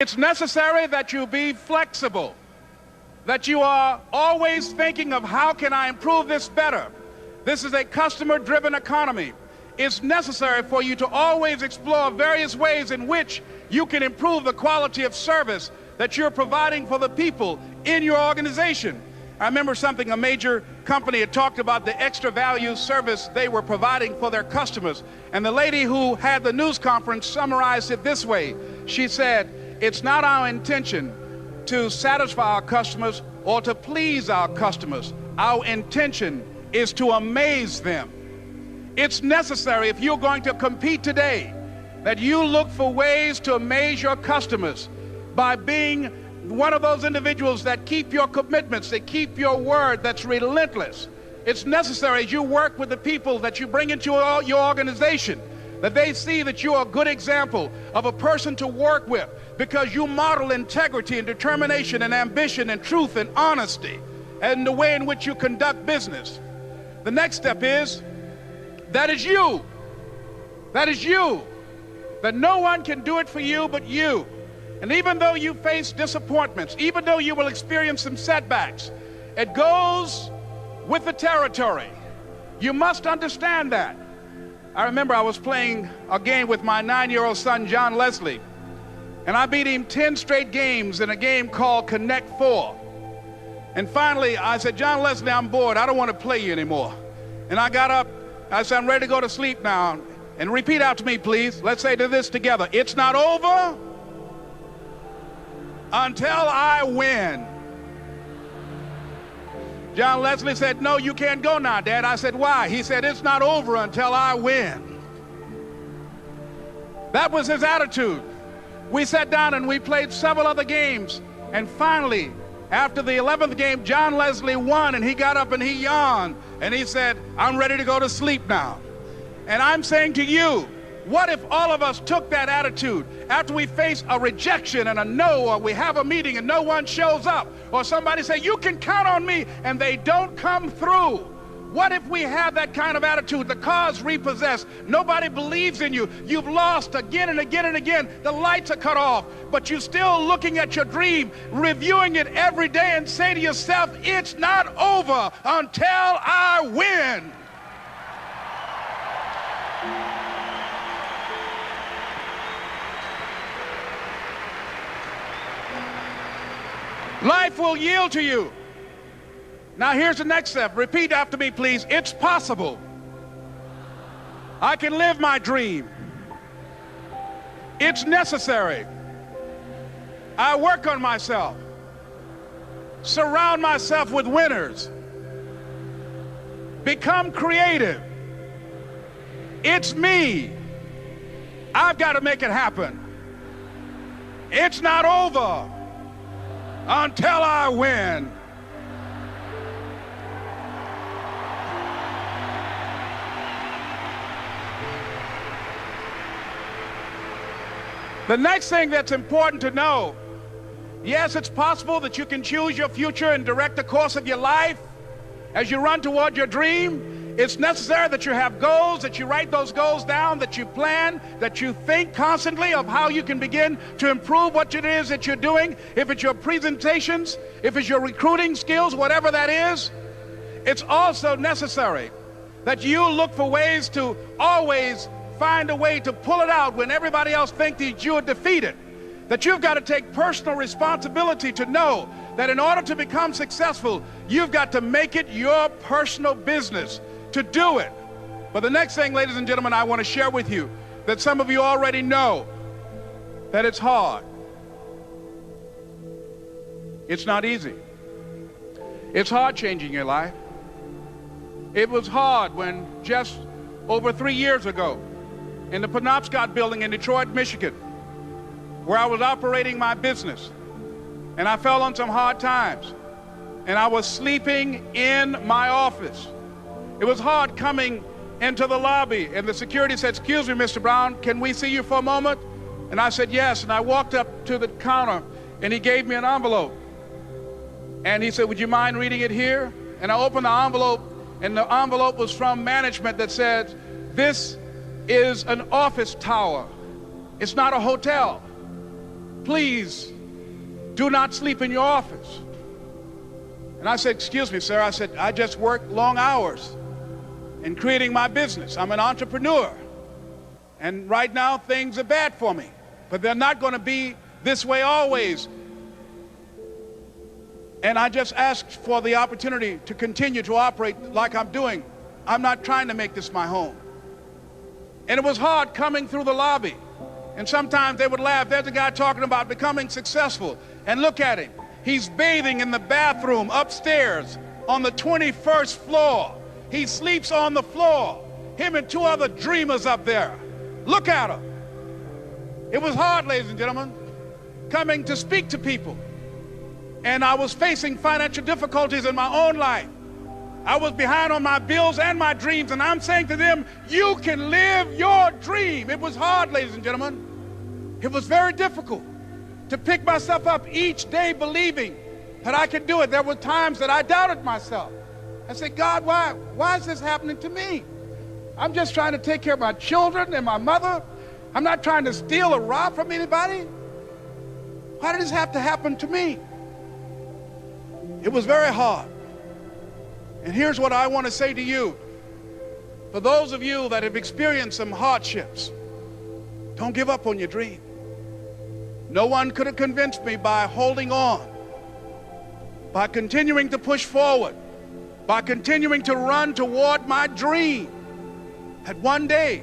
It's necessary that you be flexible, that you are always thinking of how can I improve this better. This is a customer-driven economy. It's necessary for you to always explore various ways in which you can improve the quality of service that you're providing for the people in your organization. I remember a major company had talked about the extra value service they were providing for their customers. And the lady who had the news conference summarized it this way. She said, "It's not our intention to satisfy our customers or to please our customers. Our intention is to amaze them." It's necessary, if you're going to compete today, that you look for ways to amaze your customers by being one of those individuals that keep your commitments, that keep your word, that's relentless. It's necessary as you work with the people that you bring into your organization, that they see that you are a good example of a person to work with because you model integrity and determination and ambition and truth and honesty and the way in which you conduct business. The next step is, that is you. That is you. That no one can do it for you but you. And even though you face disappointments, even though you will experience some setbacks, it goes with the territory. You must understand that. I remember I was playing a game with my 9-year-old son, John Leslie, and I beat him 10 straight games in a game called Connect 4. And finally, I said, "John Leslie, I'm bored. I don't want to play you anymore." And I got up. I said, "I'm ready to go to sleep now." And repeat after me, please. Let's say this together. It's not over until I win. John Leslie said, "No, you can't go now, Dad." I said, "Why?" He said, "It's not over until I win." That was his attitude. We sat down and we played several other games. And finally, after the 11th game, John Leslie won, and he got up and he yawned. And he said, "I'm ready to go to sleep now." And I'm saying to you, what if all of us took that attitude after we face a rejection and a no, or we have a meeting and no one shows up, or somebody say, "You can count on me," and they don't come through? What if we have that kind of attitude? The car's repossessed. Nobody believes in you. You've lost again and again and again. The lights are cut off, but you're still looking at your dream, reviewing it every day, and say to yourself, "It's not over until I win." Life will yield to you. Now here's the next step. Repeat after me, please. It's possible. I can live my dream. It's necessary. I work on myself. Surround myself with winners. Become creative. It's me. I've got to make it happen. It's not over until I win. The next thing that's important to know, yes, it's possible that you can choose your future and direct the course of your life as you run toward your dream. It's necessary that you have goals, that you write those goals down, that you plan, that you think constantly of how you can begin to improve what it is that you're doing. If it's your presentations, if it's your recruiting skills, whatever that is, it's also necessary that you look for ways to always find a way to pull it out when everybody else thinks that you are defeated. That you've got to take personal responsibility to know that in order to become successful, you've got to make it your personal business to do it. But the next thing, ladies and gentlemen, I want to share with you that some of you already know that it's hard. It's not easy. It's hard changing your life. It was hard when just over 3 years ago in the Penobscot building in Detroit, Michigan, where I was operating my business, and I fell on some hard times, and I was sleeping in my office. It was hard coming into the lobby, and the security said, "Excuse me, Mr. Brown, can we see you for a moment?" And I said, "Yes." And I walked up to the counter, and he gave me an envelope. And he said, "Would you mind reading it here?" And I opened the envelope, and the envelope was from management that said, "This is an office tower. It's not a hotel. please do not sleep in your office. And I said, excuse me, sir. I said, I just work long hours in creating my business. I'm an entrepreneur. And right now, things are bad for me. But they're not going to be this way always. And I just asked for the opportunity to continue to operate like I'm doing. I'm not trying to make this my home. And it was hard coming through the lobby. And sometimes they would laugh. There's a guy talking about becoming successful. And look at him. He's bathing in the bathroom upstairs on the 21st floor. He sleeps on the floor. Him and two other dreamers up there. Look at him. It was hard, ladies and gentlemen, coming to speak to people. And I was facing financial difficulties in my own life. I was behind on my bills and my dreams, and I'm saying to them, you can live your dream. It was hard, ladies and gentlemen. It was very difficult to pick myself up each day believing that I could do it. There were times that I doubted myself. I said, God, why is this happening to me? I'm just trying to take care of my children and my mother. I'm not trying to steal or rob from anybody. Why did this have to happen to me? It was very hard. And here's what I want to say to you. For those of you that have experienced some hardships, don't give up on your dream. No one could have convinced me by holding on, by continuing to push forward, by continuing to run toward my dream, that one day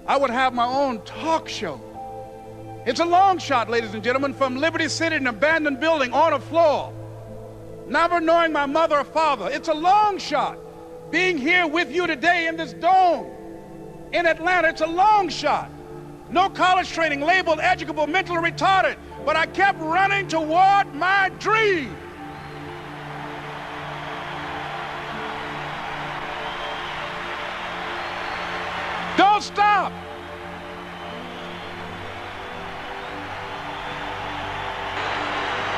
I would have my own talk show. It's a long shot, ladies and gentlemen, from Liberty City, an abandoned building on a floor, never knowing my mother or father. It's a long shot. Being here with you today in this dome in Atlanta, it's a long shot. No college training, labeled educable, mentally retarded, but I kept running toward my dream. Don't stop.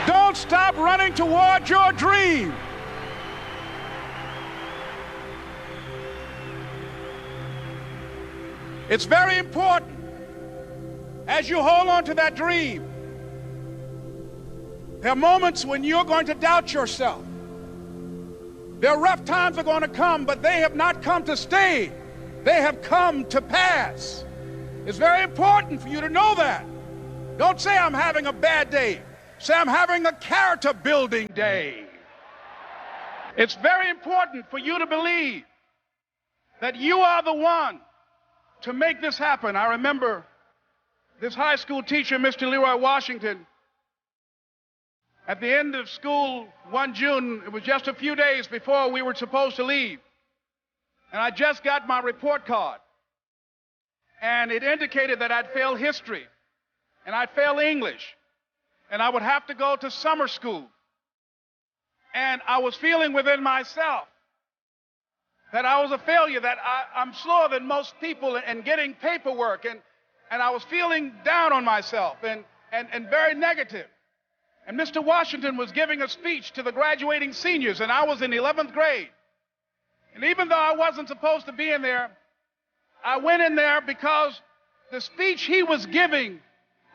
Don't stop running toward your dream. It's very important as you hold on to that dream. There are moments when you're going to doubt yourself. There are rough times that are going to come, but they have not come to stay. They have come to pass. It's very important for you to know that. Don't say I'm having a bad day. Say I'm having a character building day. It's very important for you to believe that you are the one to make this happen. I remember this high school teacher, Mr. Leroy Washington, at the end of school one June, it was just a few days before we were supposed to leave. And I just got my report card. And it indicated that I'd failed history. And I'd failed English. And I would have to go to summer school. And I was feeling within myself that I was a failure, that I'm slower than most people in getting paperwork. And I was feeling down on myself and very negative. And Mr. Washington was giving a speech to the graduating seniors, and I was in 11th grade. And even though I wasn't supposed to be in there, I went in there because the speech he was giving,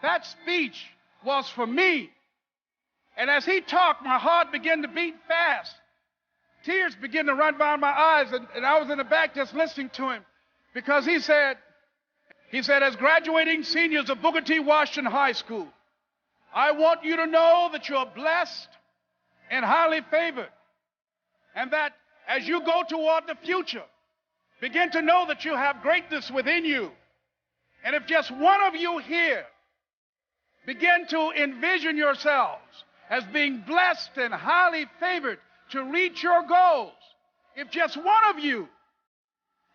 that speech was for me. And as he talked, my heart began to beat fast. Tears began to run down my eyes, and I was in the back just listening to him because he said, as graduating seniors of Booker T. Washington High School, I want you to know that you're blessed and highly favored, and that as you go toward the future, begin to know that you have greatness within you. And if just one of you here begin to envision yourselves as being blessed and highly favored to reach your goals, if just one of you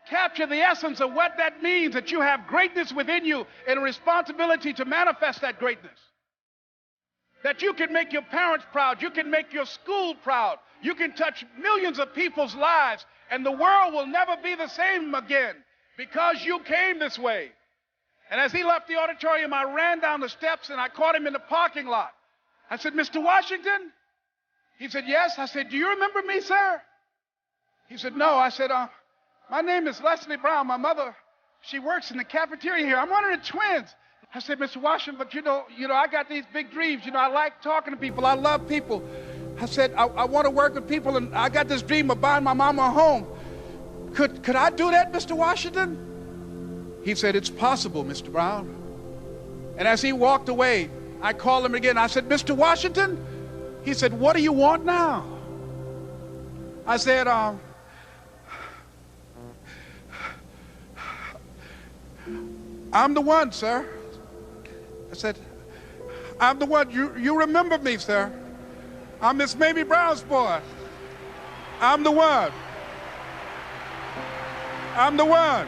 capture the essence of what that means, that you have greatness within you and a responsibility to manifest that greatness, that you can make your parents proud, you can make your school proud, you can touch millions of people's lives, and the world will never be the same again because you came this way. And as he left the auditorium, I ran down the steps and I caught him in the parking lot. I said, Mr. Washington? He said, yes. I said, do you remember me, sir? He said, no. I said, my name is Leslie Brown. My mother, she works in the cafeteria here. I'm one of the twins. I said, Mr. Washington, but you know, I got these big dreams. You know, I like talking to people. I love people. I said, I want to work with people, and I got this dream of buying my mama a home. Could I do that, Mr. Washington? He said, it's possible, Mr. Brown. And as he walked away, I called him again. I said, Mr. Washington? He said, what do you want now? I said, I'm the one, sir. I said, I'm the one. You remember me, sir. I'm Miss Mamie Brown's boy. I'm the one. I'm the one.